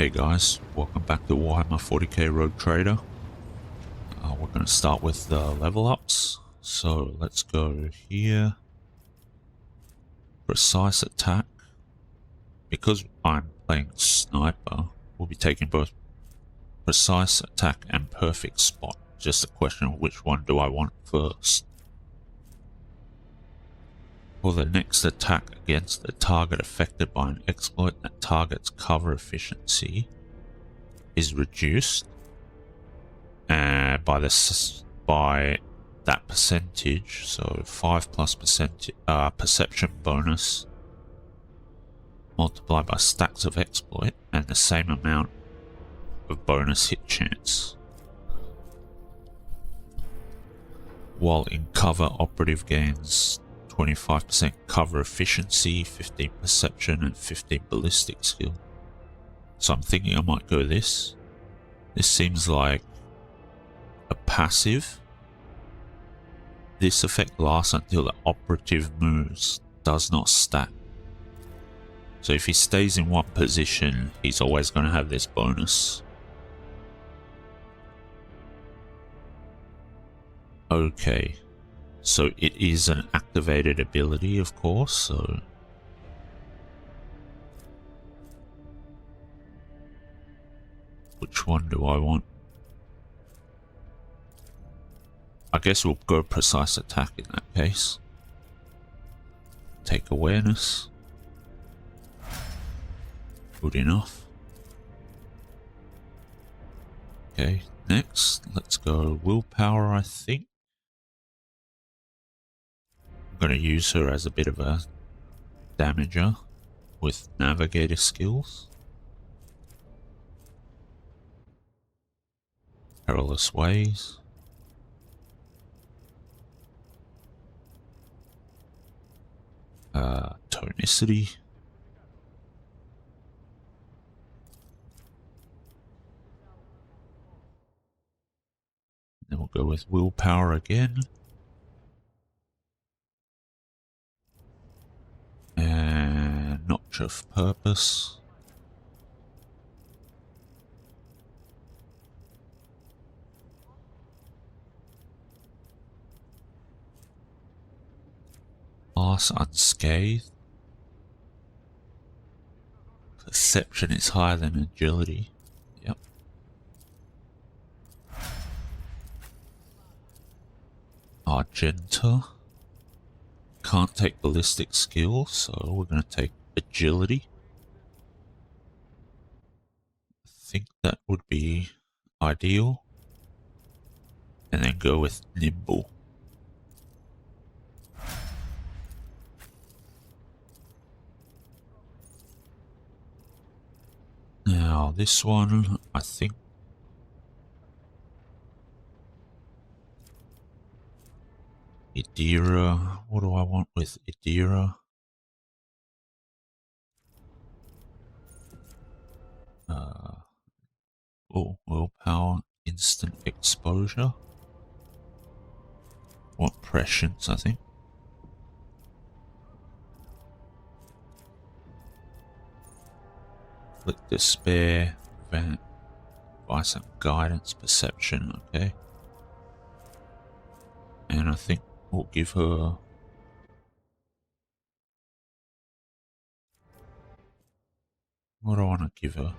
Hey guys, welcome back to Warhammer 40k Rogue Trader. We're going to start with the level ups. So let's go here. Precise attack. Because I'm playing sniper, we'll be taking both precise attack and perfect spot. Just a question of which one do I want first. For the next attack against a target affected by an exploit, that target's cover efficiency is reduced by that percentage, so 5+% perception bonus multiplied by stacks of exploit and the same amount of bonus hit chance. While in cover, operative gains 25% cover efficiency, 15 perception and 15 ballistic skill. So I'm thinking I might go this. This seems like a passive. This effect lasts until the operative moves, does not stack. So if he stays in one position, he's always going to have this bonus. Okay, so it is an activated ability, of course, so which one do I want? I guess we'll go precise attack in that case. Take awareness. Good enough. Okay, next, let's go willpower, I think. I'm going to use her as a bit of a damager with navigator skills. Perilous ways. Tonicity. Then we'll go with willpower again. And notch of purpose. Pass unscathed. Perception is higher than agility. Yep. Argenta. Can't take ballistic skill, so we're going to take agility. I think that would be ideal. And then go with nimble. Now this one, I think Idira. What do I want with Idira? Oh, willpower, instant exposure. Want prescience, I think. Flick despair, advice and guidance, perception, okay. And I think we'll give her what do I want to give her?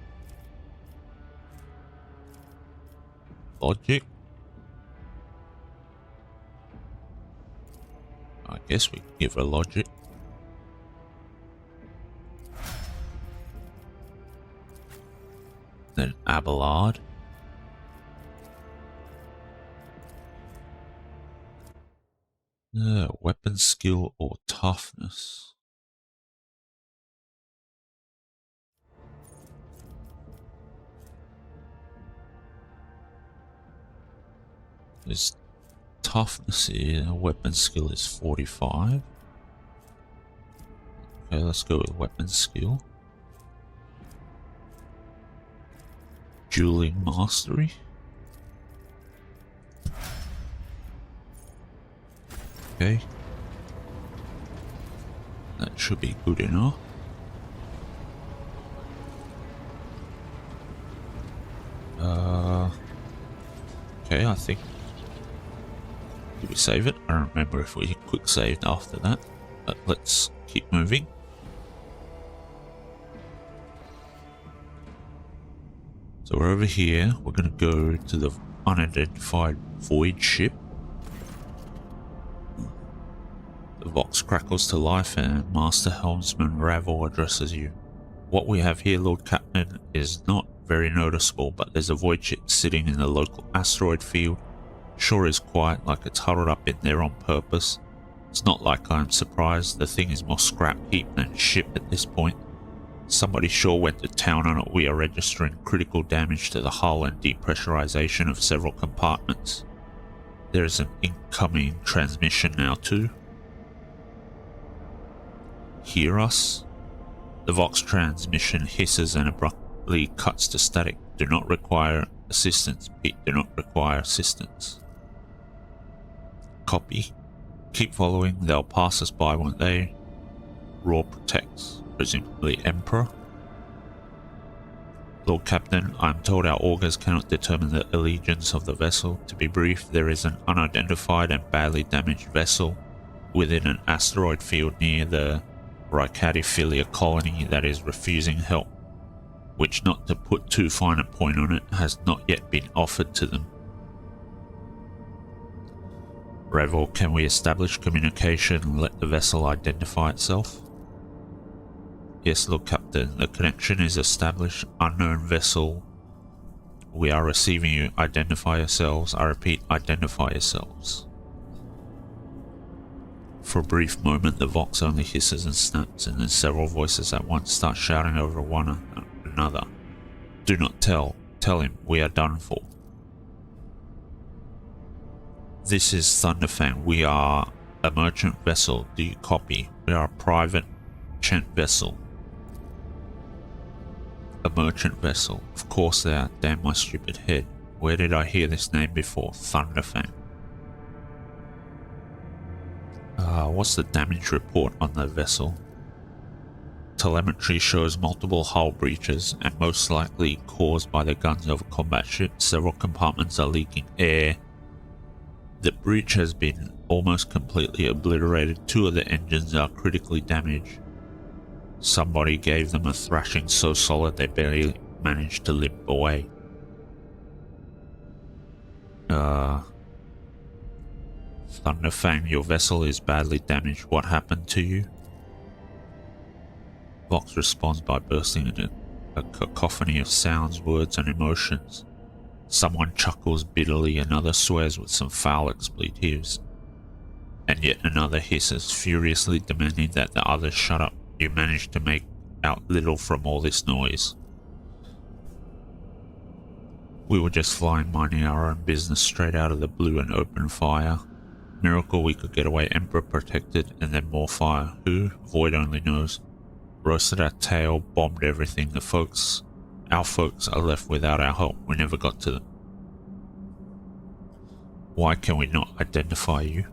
Logic? I guess we can give her logic. Then Abelard. Weapon skill or toughness. This toughness here, weapon skill is 45. Okay, let's go with weapon skill. Dueling mastery. Okay. That should be good enough. I think. Did we save it? I don't remember if we quick saved after that, but let's keep moving. So we're over here. We're going to go to the unidentified void ship. The Vox crackles to life and Master Helmsman Ravel addresses you. What we have here, Lord Captain, is not very noticeable, but there's a void ship sitting in the local asteroid field. Sure is quiet, like it's huddled up in there on purpose. It's not like I'm surprised. The thing is more scrap heap than ship at this point. Somebody sure went to town on it. We are registering critical damage to the hull and depressurization of several compartments. There is an incoming transmission now too. Hear us? The Vox transmission hisses and abruptly cuts to static. Do not require assistance, Pete. Do not require assistance. Copy. Keep following. They'll pass us by, won't they? Raw protects. Presumably Emperor. Lord Captain, I am told our augurs cannot determine the allegiance of the vessel. To be brief, there is an unidentified and badly damaged vessel within an asteroid field near the Ricadiphilia colony that is refusing help, which, not to put too fine a point on it, has not yet been offered to them. Revel, can we establish communication and let the vessel identify itself? Yes, Lord Captain, the connection is established. Unknown vessel. We are receiving you. Identify yourselves. I repeat, identify yourselves. For a brief moment, the Vox only hisses and snaps, and then several voices at once start shouting over one another. Do not tell. Tell him. We are done for. This is Thunderfang. We are a merchant vessel. Do you copy? We are a private merchant vessel. A merchant vessel. Of course they are. Damn my stupid head. Where did I hear this name before? Thunderfang. What's the damage report on the vessel? Telemetry shows multiple hull breaches and most likely caused by the guns of a combat ship. Several compartments are leaking air. The breach has been almost completely obliterated. 2 of the engines are critically damaged. Somebody gave them a thrashing so solid they barely managed to limp away. Thunderfang, your vessel is badly damaged. What happened to you? Vox responds by bursting into a cacophony of sounds, words, and emotions. Someone chuckles bitterly, another swears with some foul expletives, and yet another hisses, furiously demanding that the others shut up. You managed to make out little from all this noise. We were just flying, minding our own business, straight out of the blue and open fire. Miracle we could get away. Emperor protected, and then more fire. Who? Void only knows. Roasted our tail, bombed everything. Our folks are left without our help. We never got to them. Why can we not identify you?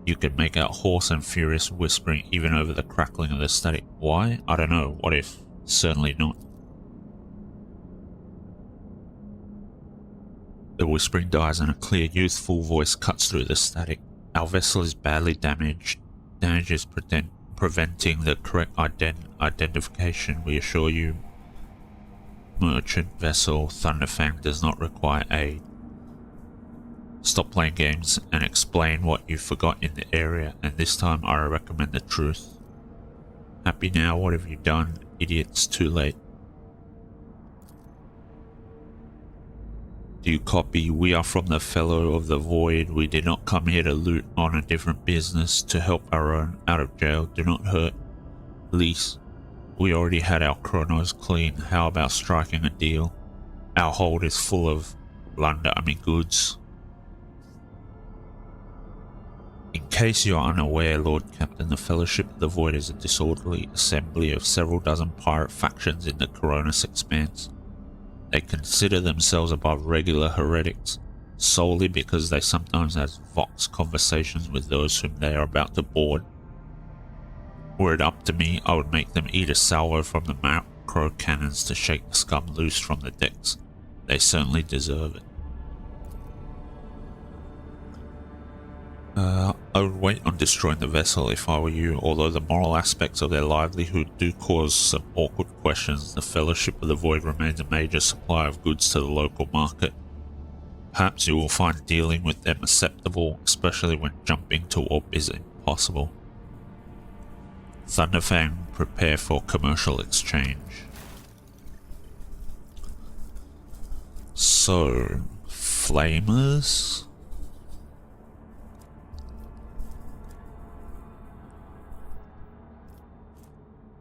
You can make out hoarse and furious whispering even over the crackling of the static. Why? I don't know. What if? Certainly not. The whispering dies and a clear, youthful voice cuts through the static. Our vessel is badly damaged. Damage is preventing the correct identification. We assure you, merchant vessel Thunderfang does not require aid. Stop playing games and explain what you forgot in the area, and this time I recommend the truth. Happy now? What have you done? Idiots, too late. Do you copy? We are from the Fellow of the Void. We did not come here to loot on a different business, to help our own out of jail. Do not hurt. Lease. We already had our chronos clean. How about striking a deal? Our hold is full of goods. In case you are unaware, Lord Captain, the Fellowship of the Void is a disorderly assembly of several dozen pirate factions in the Coronis Expanse. They consider themselves above regular heretics, solely because they sometimes have Vox conversations with those whom they are about to board. Were it up to me, I would make them eat a salvo from the macro cannons to shake the scum loose from the decks. They certainly deserve it. I would wait on destroying the vessel if I were you, although the moral aspects of their livelihood do cause some awkward questions. The Fellowship of the Void remains a major supplier of goods to the local market. Perhaps you will find dealing with them acceptable, especially when jumping to warp is impossible. Thunderfang, prepare for commercial exchange. So, flamers.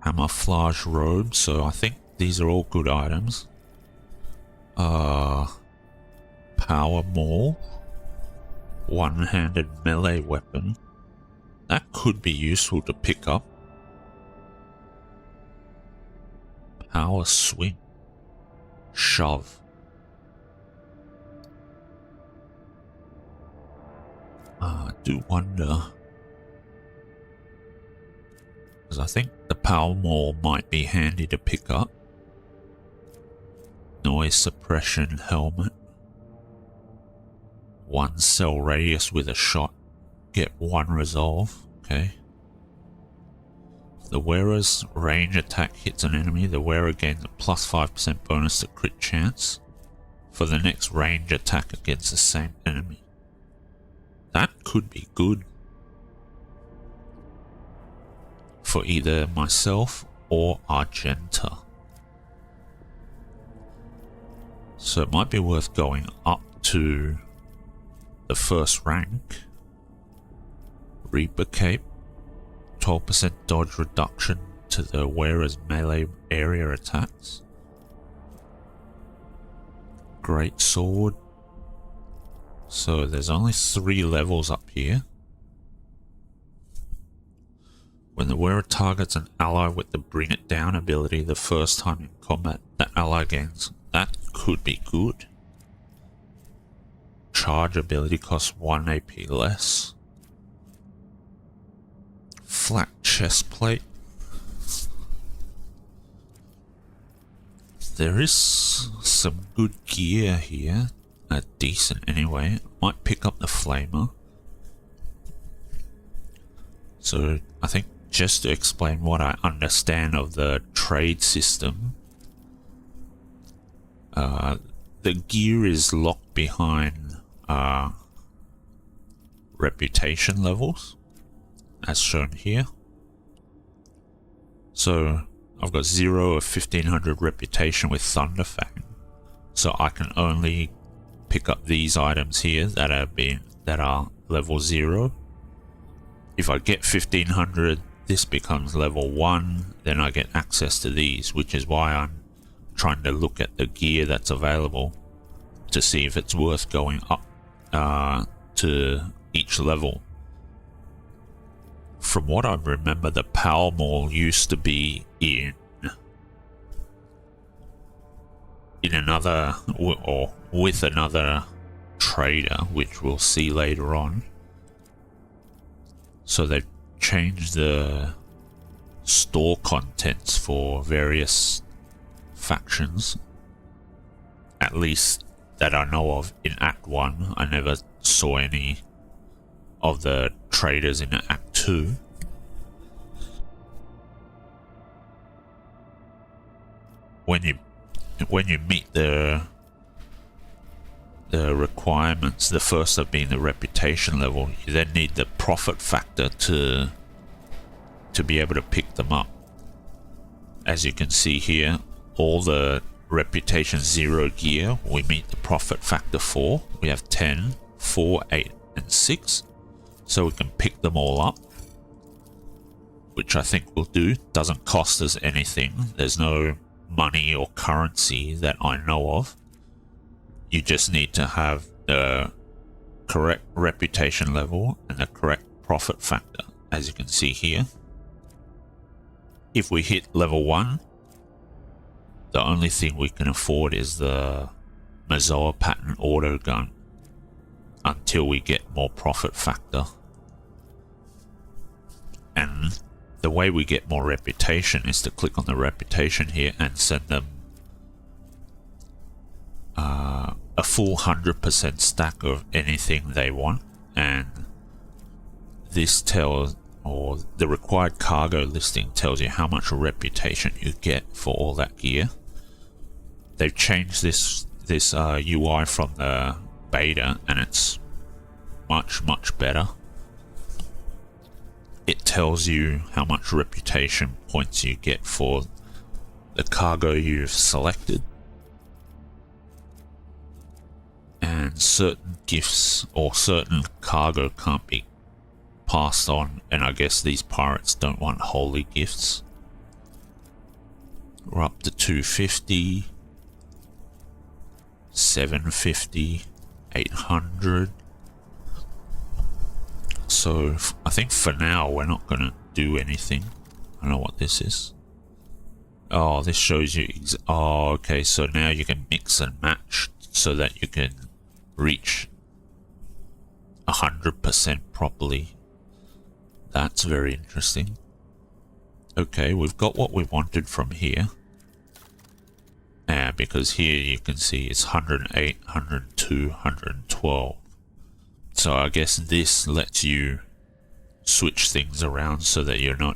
Camouflage robe, so I think these are all good items. Power maul. One-handed melee weapon. That could be useful to pick up. Power swing. Shove. I do wonder, because I think the power maul might be handy to pick up. Noise suppression helmet. 1 cell radius with a shot. Get 1 resolve. Okay. The wearer's range attack hits an enemy. The wearer gains a plus 5% bonus to crit chance for the next range attack against the same enemy. That could be good for either myself or Argenta. So it might be worth going up to the first rank. Reaper Cape. 12% dodge reduction to the wearer's melee area attacks. Great sword. So there's only 3 levels up here. When the wearer targets an ally with the Bring It Down ability the first time in combat, that ally gains. That could be good. Charge ability costs 1 AP less. Flat chest plate. There is some good gear here. Decent anyway. Might pick up the flamer. So I think just to explain what I understand of the trade system, the gear is locked behind reputation levels, as shown here. So I've got 0 of 1500 reputation with Thunderfang, so I can only pick up these items here that are level 0. If I get 1500, this becomes level 1, then I get access to these, which is why I'm trying to look at the gear that's available to see if it's worth going up to each level. From what I remember, the power maul used to be in another, or with another trader, which we'll see later on. So they've changed the store contents for various factions, at least that I know of. In Act 1, I never saw any of the traders in Act 2. When you meet the requirements, the first of being the reputation level, you then need the profit factor to be able to pick them up. As you can see here, all the reputation 0 gear, we meet the profit factor 4. We have 10, 4, 8, and 6. So we can pick them all up, which I think we'll do. Doesn't cost us anything. There's no money or currency that I know of. You just need to have the correct reputation level and the correct profit factor, as you can see here. If we hit level 1, the only thing we can afford is the Mazoa pattern auto gun until we get more profit factor. And the way we get more reputation is to click on the reputation here and send them a full 100% stack of anything they want, and this tells, or the required cargo listing tells you how much reputation you get for all that gear. They've changed this UI from the beta, and it's much better. It tells you how much reputation points you get for the cargo you've selected, and certain gifts or certain cargo can't be passed on, and I guess these pirates don't want holy gifts. We're up to 250, 750, 800. So I think for now we're not going to do anything. I don't know what this is. Oh, this shows you... oh, okay, so now you can mix and match so that you can reach 100% properly. That's very interesting. Okay, we've got what we wanted from here. Because here you can see it's 108, 102, 112. So I guess this lets you switch things around so that you're not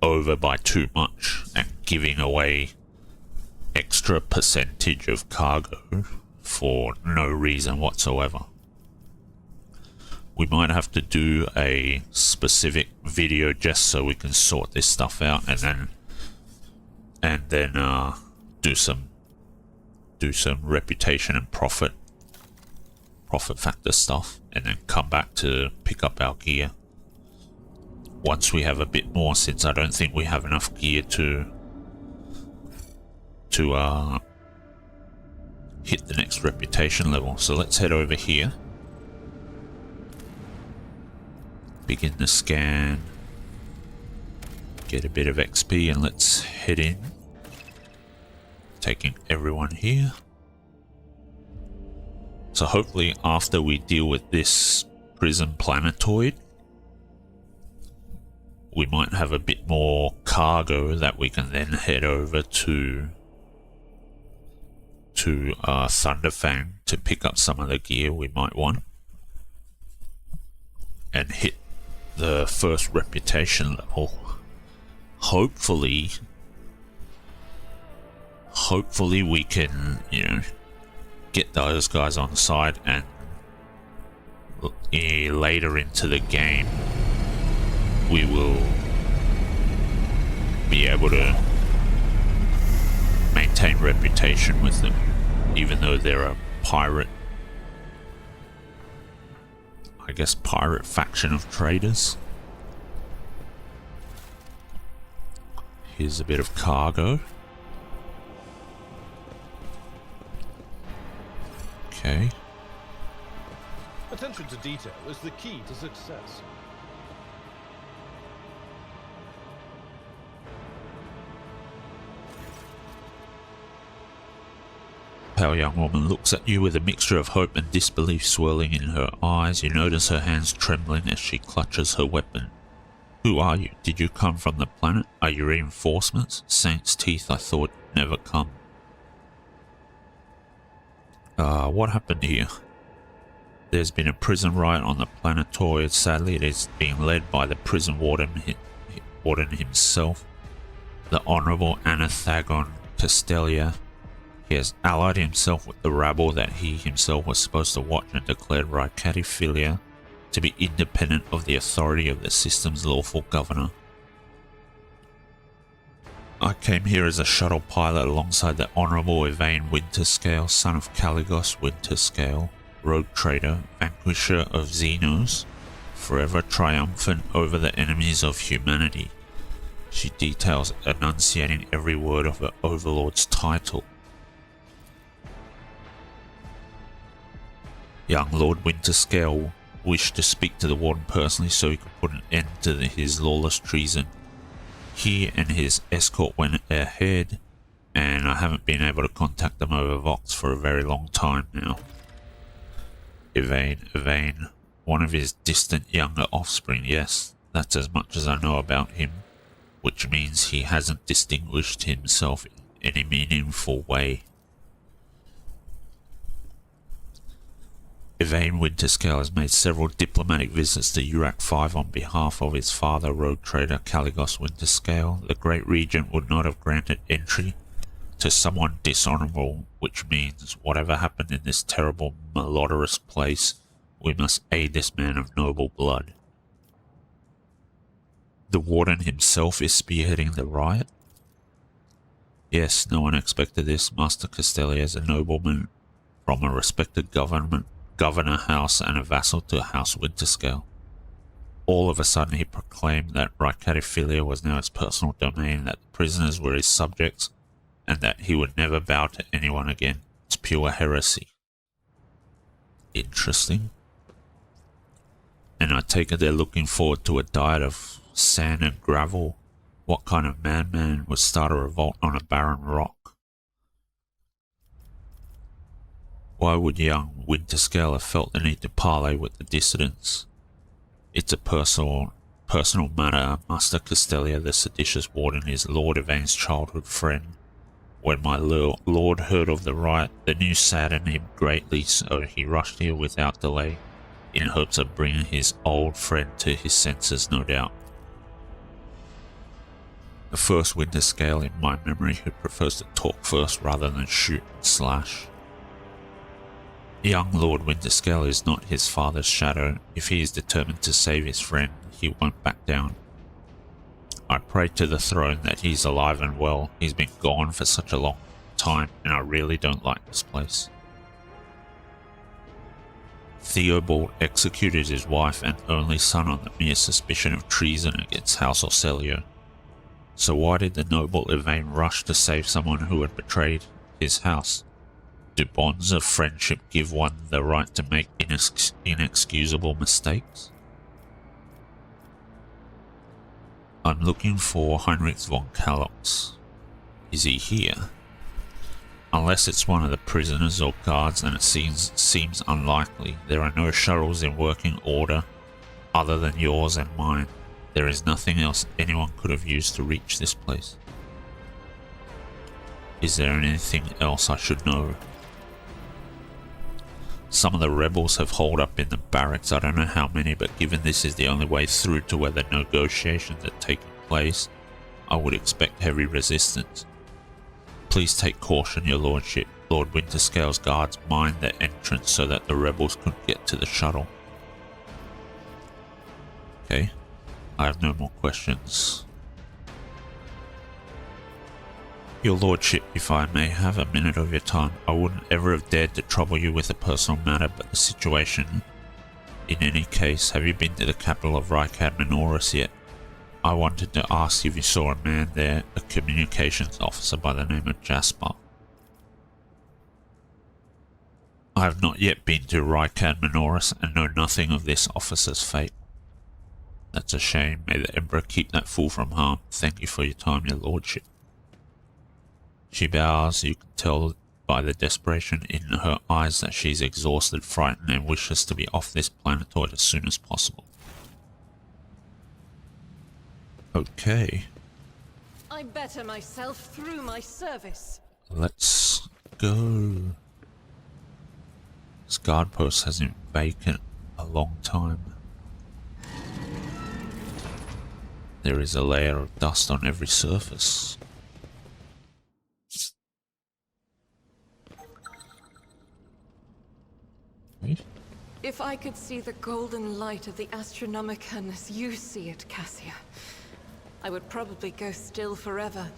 over by too much and giving away extra percentage of cargo for no reason whatsoever. We might have to do a specific video just so we can sort this stuff out, and then do some reputation and profit factor stuff, and then come back to pick up our gear once we have a bit more, since I don't think we have enough gear to hit the next reputation level. So let's head over here, begin the scan, get a bit of XP, and let's head in, taking everyone here. So hopefully after we deal with this prison planetoid, we might have a bit more cargo that we can then head over to Thunderfang to pick up some of the gear we might want and hit the first reputation level. Hopefully we can, get those guys on side, and later into the game we will be able to maintain reputation with them, even though they're a pirate, I guess, pirate faction of traders. Here's a bit of cargo. Okay. Attention to detail is the key to success. Pale young woman looks at you with a mixture of hope and disbelief swirling in her eyes. You notice her hands trembling as she clutches her weapon. Who are you? Did you come from the planet? Are you reinforcements? Saint's teeth, I thought, never come. What happened here? There's been a prison riot on the planetoid. Sadly, it is being led by the prison warden himself, the Honorable Anathagon Castelia. He has allied himself with the rabble that he himself was supposed to watch and declared Ricatiphilia to be independent of the authority of the system's lawful governor. I came here as a shuttle pilot alongside the Honorable Yvain Winterscale, son of Caligos Winterscale, rogue trader, vanquisher of Xenos, forever triumphant over the enemies of humanity. She details, enunciating every word of her overlord's title. Young Lord Winterscale wished to speak to the warden personally so he could put an end to his lawless treason. He and his escort went ahead, and I haven't been able to contact them over Vox for a very long time now. Yvain, one of his distant younger offspring, yes, that's as much as I know about him, which means he hasn't distinguished himself in any meaningful way. Yvain Winterscale has made several diplomatic visits to Urak 5 on behalf of his father, rogue trader Caligos Winterscale. The Great Regent would not have granted entry to someone dishonorable, which means whatever happened in this terrible, malodorous place, we must aid this man of noble blood. The Warden himself is spearheading the riot? Yes, no one expected this. Master Castelli is a nobleman from a respected governor house and a vassal to House Winterscale. All of a sudden he proclaimed that Ricatophilia was now his personal domain, that the prisoners were his subjects, and that he would never bow to anyone again. It's pure heresy. Interesting. And I take it they're looking forward to a diet of sand and gravel. What kind of madman would start a revolt on a barren rock? Why would young Winterscale have felt the need to parley with the dissidents? It's a personal matter. Master Castelia, the seditious warden, is Lord Yvain's childhood friend. When my lord heard of the riot, the news saddened him greatly, so he rushed here without delay, in hopes of bringing his old friend to his senses, no doubt. The first Winterscale in my memory who prefers to talk first rather than shoot and slash. Young Lord Winterscale is not his father's shadow. If he is determined to save his friend, he won't back down. I pray to the throne that he's alive and well. He's been gone for such a long time, and I really don't like this place. Theobald executed his wife and only son on the mere suspicion of treason against House Orselio. So why did the noble Yvain rush to save someone who had betrayed his house? Do bonds of friendship give one the right to make inexcusable mistakes? I'm looking for Heinrich von Kalox. Is he here? Unless it's one of the prisoners or guards, and it seems unlikely. There are no shuttles in working order other than yours and mine. There is nothing else anyone could have used to reach this place. Is there anything else I should know? Some of the rebels have holed up in the barracks. I don't know how many, but given this is the only way through to where the negotiations are taking place, I would expect heavy resistance. Please take caution, your lordship. Lord Winterscale's guards mined the entrance so that the rebels couldn't get to the shuttle. Okay, I have no more questions. Your lordship, if I may have a minute of your time, I wouldn't ever have dared to trouble you with a personal matter, but the situation. In any case, have you been to the capital of Ricad Minoris yet? I wanted to ask if you saw a man there, a communications officer by the name of Jasper. I have not yet been to Ricad Minoris and know nothing of this officer's fate. That's a shame. May the Emperor keep that fool from harm. Thank you for your time, your lordship. She bows. You can tell by the desperation in her eyes that she's exhausted, frightened, and wishes to be off this planetoid as soon as possible. Okay. I better myself through my service. Let's go. This guard post has been vacant a long time. There is a layer of dust on every surface. If I could see the golden light of the Astronomicon as you see it, Cassia, I would probably go still forever,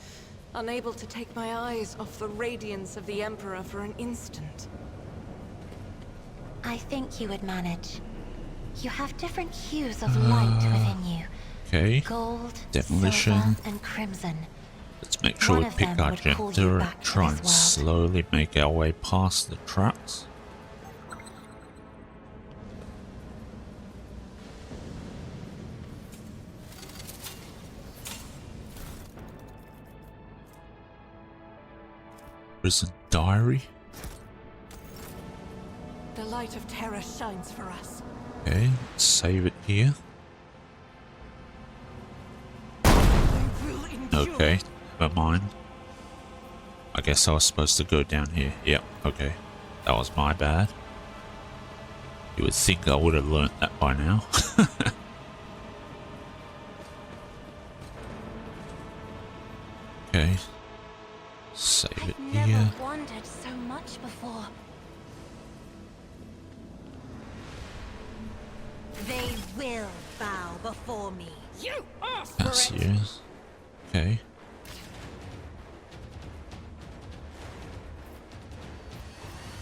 unable to take my eyes off the radiance of the Emperor for an instant. I think you would manage. You have different hues of light within you. Okay. Gold, Demolition. silver, and crimson. Let's make sure we One of pick them our would pull you gender back and to try this and world. slowly make our way past the traps. Prison diary. The light of terror shines for us. Okay, let's save it here. I will endure. Okay, never mind. I guess I was supposed to go down here. Yep, okay. That was my bad. You would think I would have learnt that by now. Okay. Save it I've never here. wondered so much before. They will bow before me. You asked That's yours. Okay.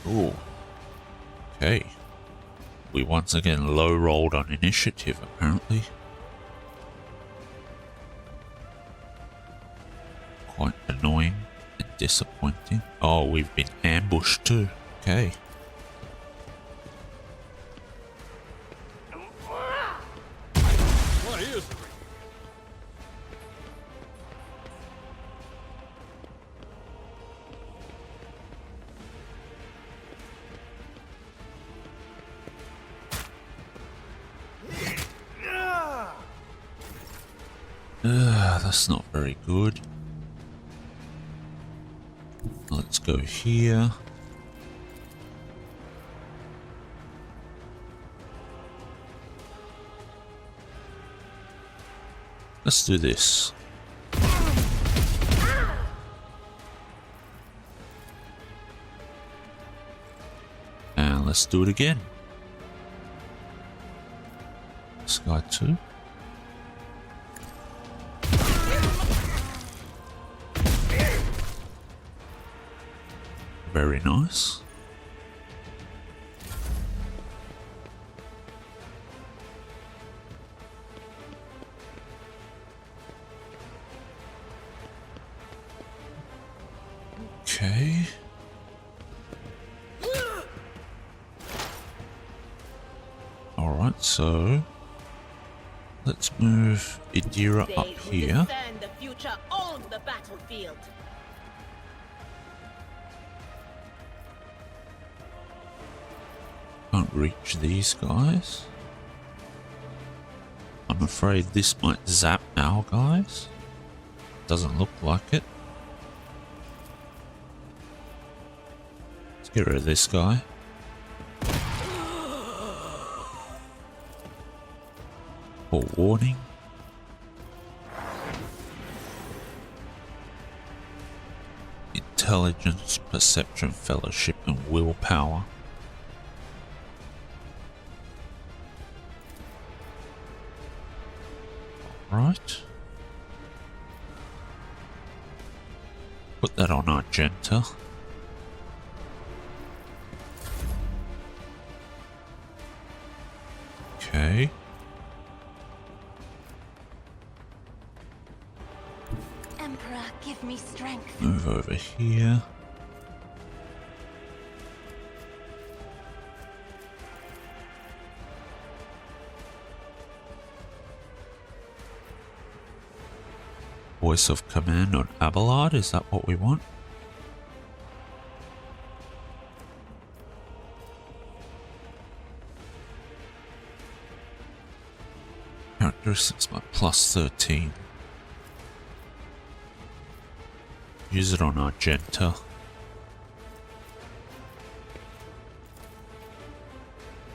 Ooh. Okay. We once again low rolled on initiative, apparently. Quite annoying and disappointing. Oh, we've been ambushed too. Okay. Why is it? That's not very good. Let's go here. Let's do this. And let's do it again. This guy too. Very nice. Okay. All right, so let's move Idira up here. Defend the future on the battlefield. Can't reach these guys. I'm afraid this might zap our guys. Doesn't look like it. Let's get rid of this guy. For warning. Intelligence, perception, fellowship, and willpower. Right. Put that on Argenta. Okay. Emperor, give me strength. Move over here. Voice of command on Abelard, is that what we want? Characteristics by +13. Use it on Argenta.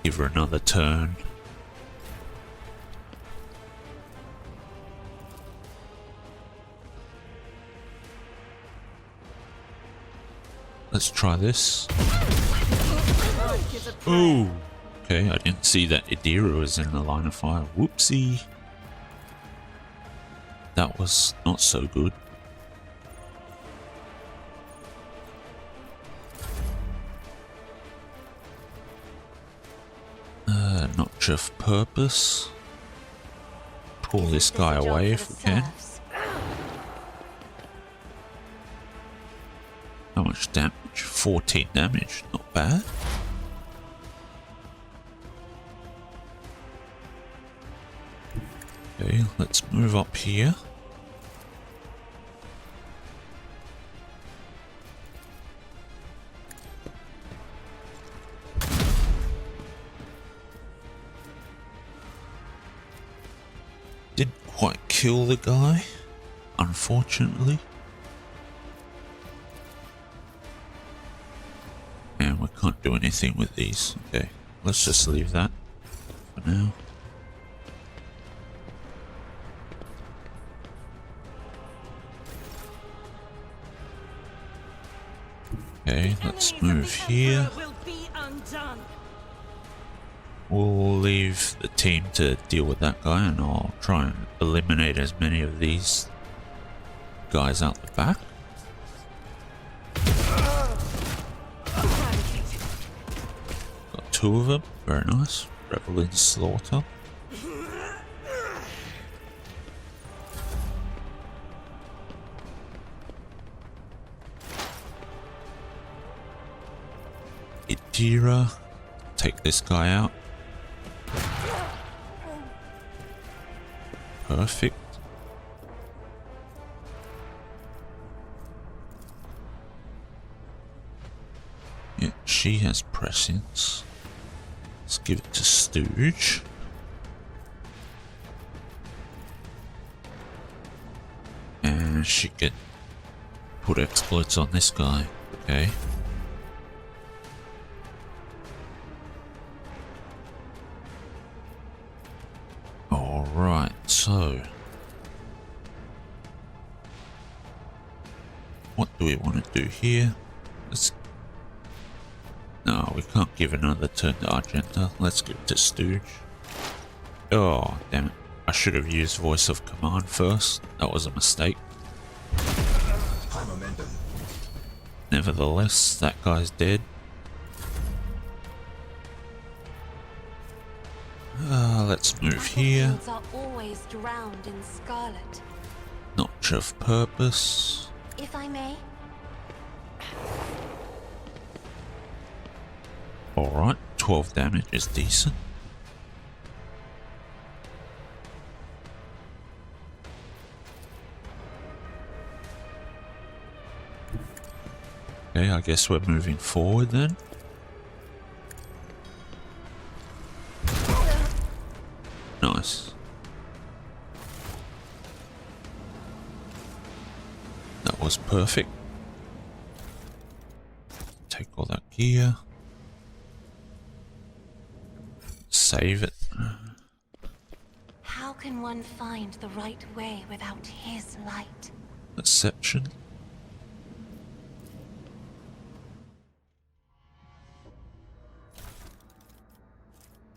Give her another turn. Let's try this. Ooh. Okay, I didn't see that Idira was in the line of fire. Whoopsie. That was not so good. Notch of purpose. Pull this guy away if we can. How much damage? 14 damage, not bad. Okay, let's move up here. Didn't quite kill the guy, unfortunately. And we can't do anything with these. Okay, let's just leave that for now. Okay, let's move here. Will be undone. We'll leave the team to deal with that guy, and I'll try and eliminate as many of these guys out the back. Got 2 of them, very nice. Revel in slaughter. Idira, take this guy out. Perfect. Yeah, she has prescience. Let's give it to Stooge. And she can put exploits on this guy. Okay. Alright, so what do we want to do here? No, we can't give another turn to Argenta. Let's give it to Stooge. Oh, damn it. I should have used voice of command first. That was a mistake. High momentum. Nevertheless, that guy's dead. Let's move here. Battlefields are always drowned in scarlet. Notch of purpose. If I may, Alright, 12 damage is decent. Okay, I guess we're moving forward then. Nice. That was perfect. Take all that gear. Save it. how can one find the right way without his light? Perception.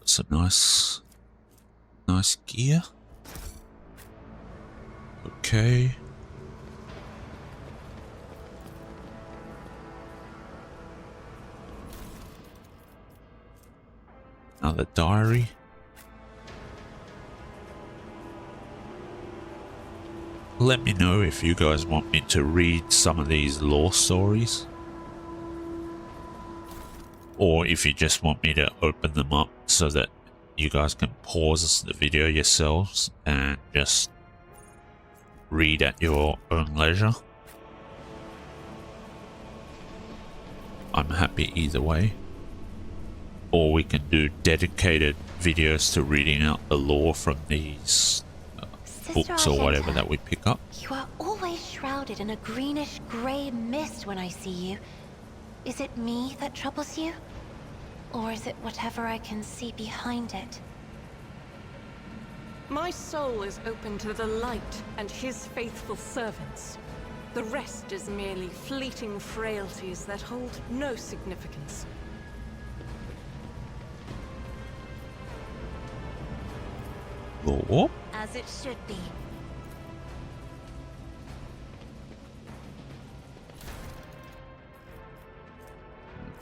Some nice gear. Okay. Another diary. Let me know if you guys want me to read some of these lore stories, or if you just want me to open them up so that you guys can pause the video yourselves and just read at your own leisure. I'm happy either way. Or we can do dedicated videos to reading out the lore from these books or whatever that we pick up. You are always shrouded in a greenish grey mist when I see you. Is it me that troubles you? Or is it whatever I can see behind it? My soul is open to the light and his faithful servants. The rest is merely fleeting frailties that hold no significance. Lore? As it should be.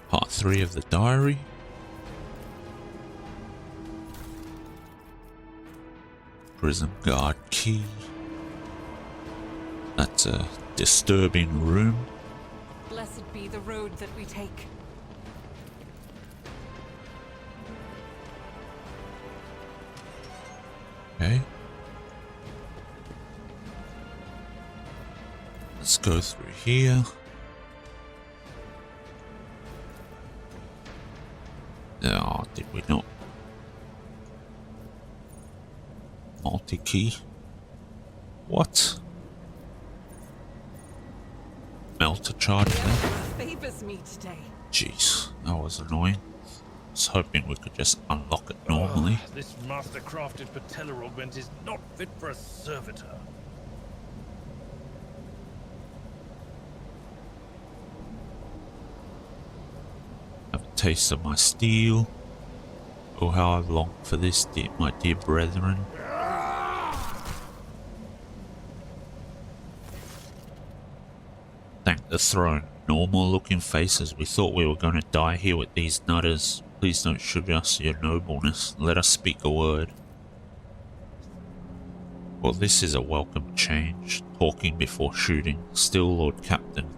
Part 3 of the diary. Prison guard key. That's a disturbing room. Blessed be the road that we take. Okay. Let's go through here. Oh, did we not? Multi-key? What? Melter charge there? Favors me today. Jeez, that was annoying. was hoping we could just unlock it normally. This master-crafted patella augment is not fit for a servitor. Have a taste of my steel. Oh, how I've longed for this, my dear brethren. Thank the throne. Normal looking faces. We thought we were going to die here with these nutters. Please don't shoot us, your nobleness. Let us speak a word. Well, this is a welcome change. Talking before shooting. Still, Lord Captain,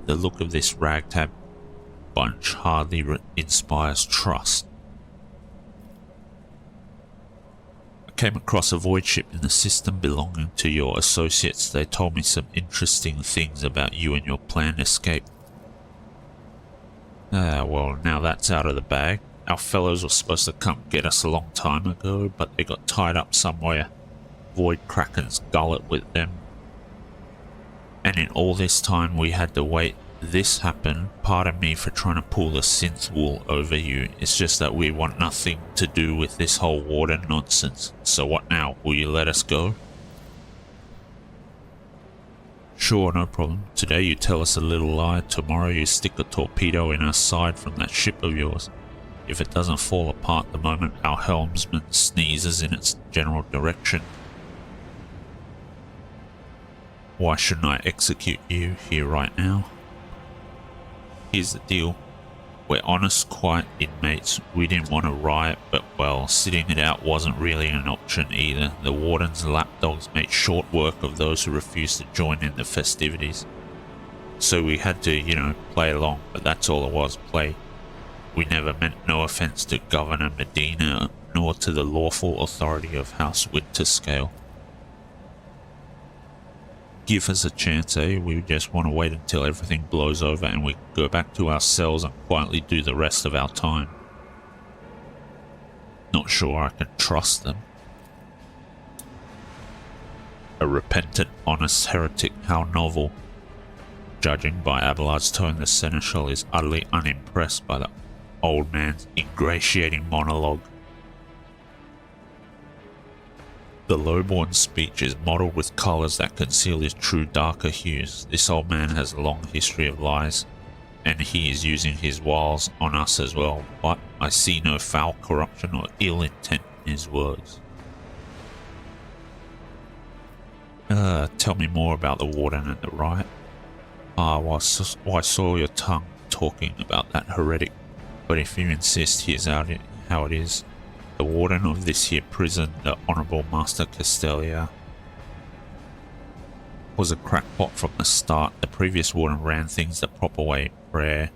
the look of this ragtag bunch hardly inspires trust. I came across a void ship in the system belonging to your associates. They told me some interesting things about you and your planned escape. Well, now that's out of the bag. Our fellows were supposed to come get us a long time ago, but they got tied up somewhere. Void Kraken's gullet with them. And in all this time we had to wait. This happened. Pardon me for trying to pull the synth wool over you. It's just that we want nothing to do with this whole warden nonsense. So what now? Will you let us go? Sure, no problem. Today you tell us a little lie. Tomorrow you stick a torpedo in our side from that ship of yours. If it doesn't fall apart the moment our helmsman sneezes in its general direction. Why shouldn't I execute you here right now? Here's the deal. We're honest, quiet inmates. We didn't want to riot, but well, sitting it out wasn't really an option either. The warden's lapdogs made short work of those who refused to join in the festivities. So we had to, play along, but that's all it was, play. We never meant no offense to Governor Medina, nor to the lawful authority of House Winterscale. Give us a chance, eh? We just want to wait until everything blows over and we go back to our cells and quietly do the rest of our time. Not sure I can trust them. A repentant, honest heretic, how novel. Judging by Abelard's tone, the Seneschal is utterly unimpressed by the old man's ingratiating monologue. The lowborn speech is mottled with colours that conceal his true darker hues. This old man has a long history of lies, and he is using his wiles on us as well, but I see no foul corruption or ill intent in his words. Tell me more about the warden and the riot. Why saw your tongue talking about that heretic, but if you insist, here's how it is. The warden of this here prison, the Honourable Master Castelia, was a crackpot from the start. The previous warden ran things the proper way. Prayer,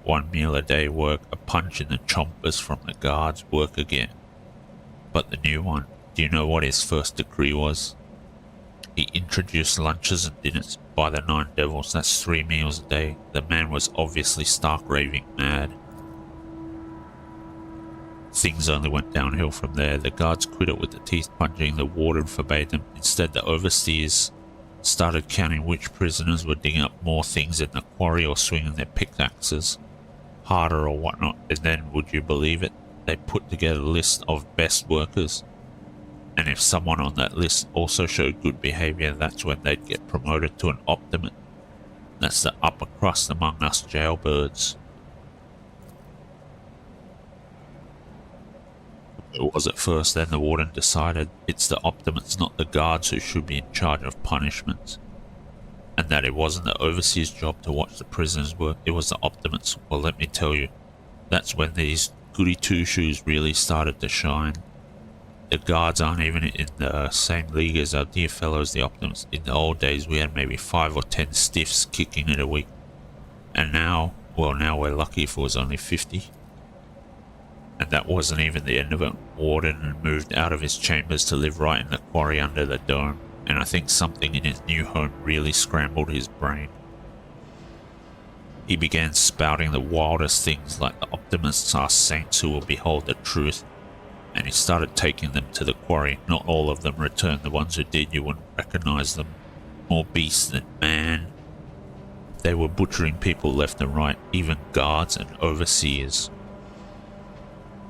1 meal a day work, a punch in the chompers from the guards, work again. But the new one, do you know what his first decree was? He introduced lunches and dinners. By the 9 devils, that's 3 meals a day. The man was obviously stark raving mad. Things only went downhill from there. The guards quit it with the teeth punching. The warden forbade them. Instead, the overseers started counting which prisoners were digging up more things in the quarry or swinging their pickaxes harder or whatnot. And then, would you believe it, they put together a list of best workers. And if someone on that list also showed good behavior, that's when they'd get promoted to an optimate. That's the upper crust among us jailbirds. It was at first, then the warden decided it's the optimates, not the guards, who should be in charge of punishments. And that it wasn't the overseer's job to watch the prisoners work, it was the optimates. Well, let me tell you, that's when these goody two-shoes really started to shine. The guards aren't even in the same league as our dear fellows, the optimates. In the old days, we had maybe 5 or 10 stiffs kicking it a week. And now, well, now we're lucky if it was only 50. And that wasn't even the end of it. Warden moved out of his chambers to live right in the quarry under the dome, and I think something in his new home really scrambled his brain. He began spouting the wildest things like the optimists are saints who will behold the truth, and he started taking them to the quarry. Not all of them returned. The ones who did, you wouldn't recognize them. More beast than man. They were butchering people left and right, even guards and overseers.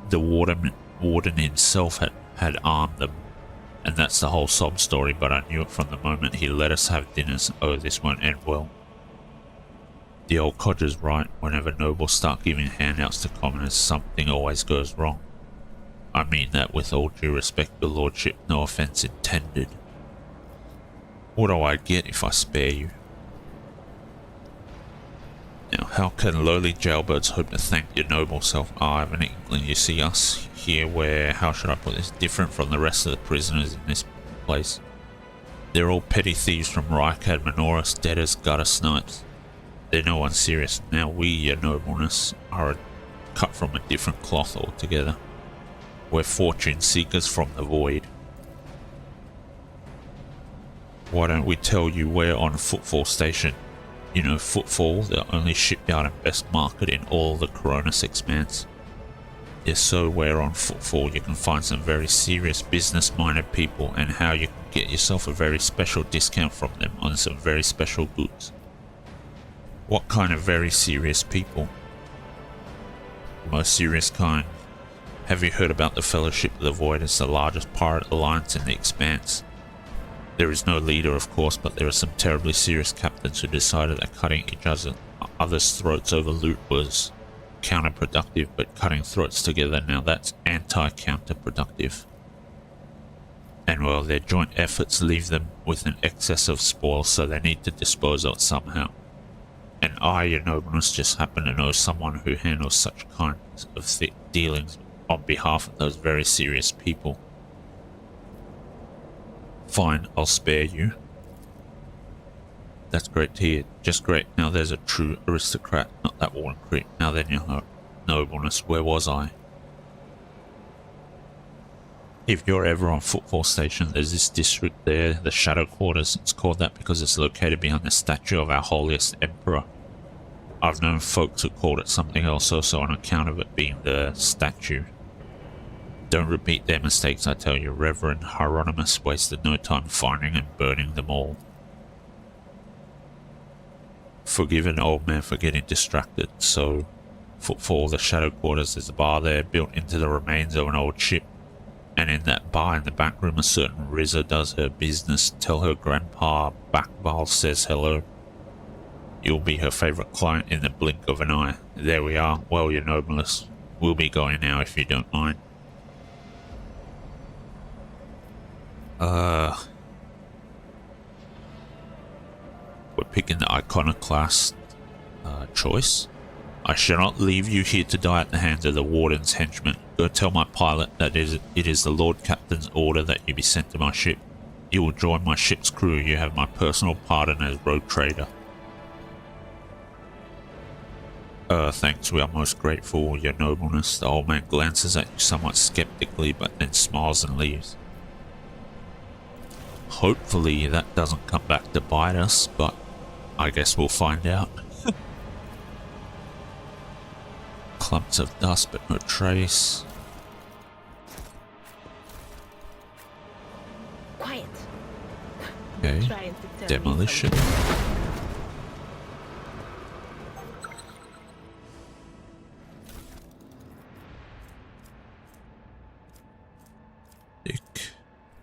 the warden himself had armed them. And that's the whole sob story, but I knew it from the moment he let us have dinners. Oh, this won't end well. The old codger's right. Whenever nobles start giving handouts to commoners, something always goes wrong. I mean that with all due respect, your lordship, no offence intended. What do I get if I spare you? Now, how can lowly jailbirds hope to thank your noble self? I have an inkling. You see us here where, how should I put this, different from the rest of the prisoners in this place. They're all petty thieves from Rykad, Menoris, debtors, gutter snipes. They're no one serious. Now we, your nobleness, are cut from a different cloth altogether. We're fortune seekers from the void. Why don't we tell you we're on Footfall Station? You know, Footfall, the only shipyard and best market in all the Coronis expanse. Yes, so we're on Footfall. You can find some very serious business-minded people and how you can get yourself a very special discount from them on some very special goods. What kind of very serious people? The most serious kind. Have you heard about the Fellowship of the Void? It's the largest pirate alliance in the expanse. There is no leader, of course, but there are some terribly serious captains who decided that cutting each other's throats over loot was counterproductive, but cutting throats together, now that's anti-counterproductive. And well, their joint efforts leave them with an excess of spoil, so they need to dispose of it somehow. And I, your nobleness, just happen to know someone who handles such kinds of dealings on behalf of those very serious people. Fine, I'll spare you. That's great to hear. Just great. Now there's a true aristocrat, not that warden creep. Now then, your nobleness, where was I? If you're ever on Footfall Station, there's this district there, the Shadow Quarters. It's called that because it's located behind the statue of our holiest emperor. I've known folks who called it something else also on account of it being the statue. Don't repeat their mistakes, I tell you. Reverend Hieronymus wasted no time finding and burning them all. Forgive an old man for getting distracted. So, Footfall, the Shadow Quarters, there's a bar there built into the remains of an old ship. And in that bar in the back room, a certain Rizza does her business. Tell her grandpa Backval says hello. You'll be her favourite client in the blink of an eye. There we are. Well, your nobleness. We'll be going now if you don't mind. We're picking the iconoclast choice. I shall not leave you here to die at the hands of the warden's henchmen. Go tell my pilot that it is the Lord Captain's order that you be sent to my ship. You will join my ship's crew. You have my personal pardon as rogue trader. Thanks, we are most grateful, your nobleness. The old man glances at you somewhat skeptically, but then smiles and leaves. Hopefully that doesn't come back to bite us, but I guess we'll find out. Clumps of dust, but no trace. Quiet. Okay, Trying to tell me demolition.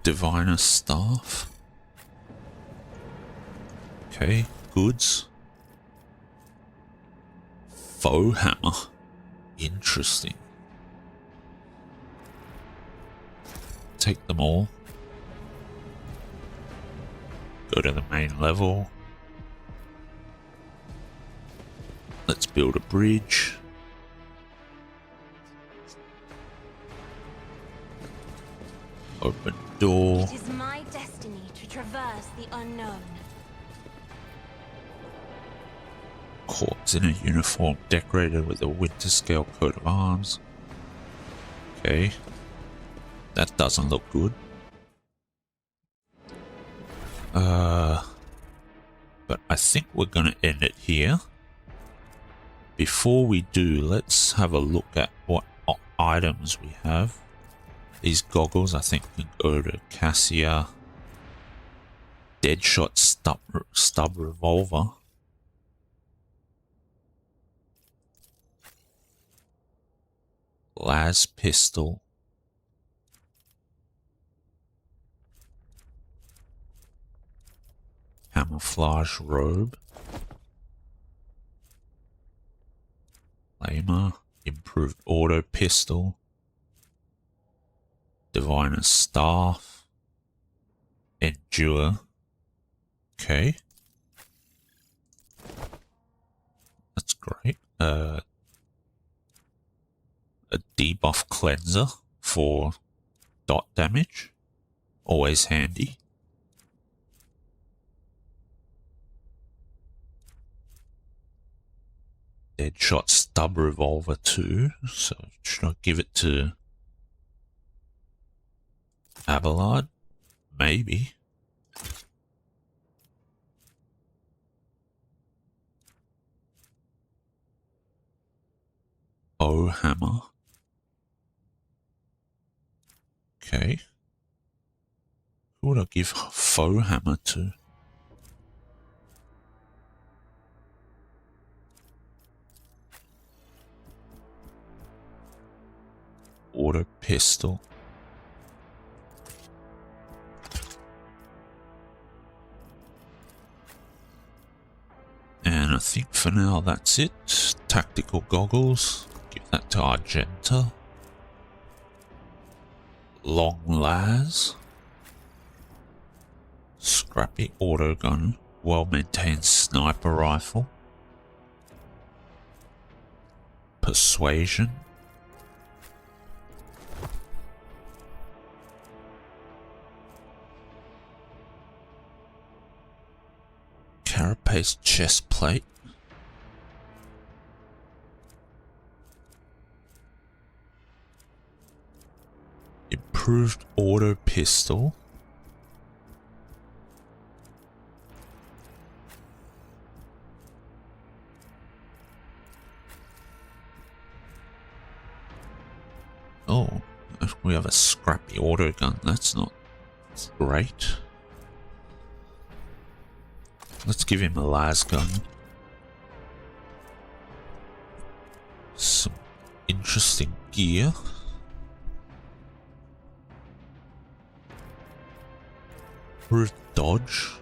Diviner staff. Okay, goods. Faux hammer. Interesting. Take them all. Go to the main level. Let's build a bridge. Open door. It is my destiny to traverse the unknown. Corpse in a uniform decorated with a winter scale coat of arms. Okay. That doesn't look good. But I think we're gonna end it here. Before we do, let's have a look at what items we have. These goggles, I think, can go to Cassia. Deadshot stub revolver. las pistol, camouflage robe, flamer, improved auto pistol, diviner's staff, endure. Okay, that's great. A debuff cleanser for dot damage, always handy. Deadshot stub revolver too, so should I give it to Abelard? Maybe. Bow hammer. Okay. Who would I give faux hammer to? Auto pistol. And I think for now that's it. Tactical goggles. Give that to Argenta. Long las. Scrappy autogun. Well-maintained sniper rifle. Persuasion. Carapace chest plate. Improved auto pistol. Oh, we have a scrappy auto gun. That's not great. Let's give him a las gun. Some interesting gear. Improved dodge.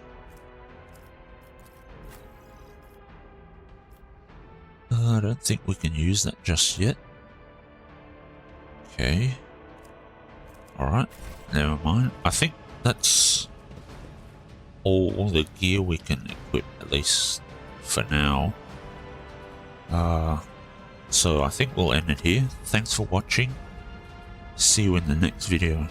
I don't think we can use that just yet. Okay. Alright, never mind. I think that's all the gear we can equip, at least for now. So I think we'll end it here. Thanks for watching. See you in the next video.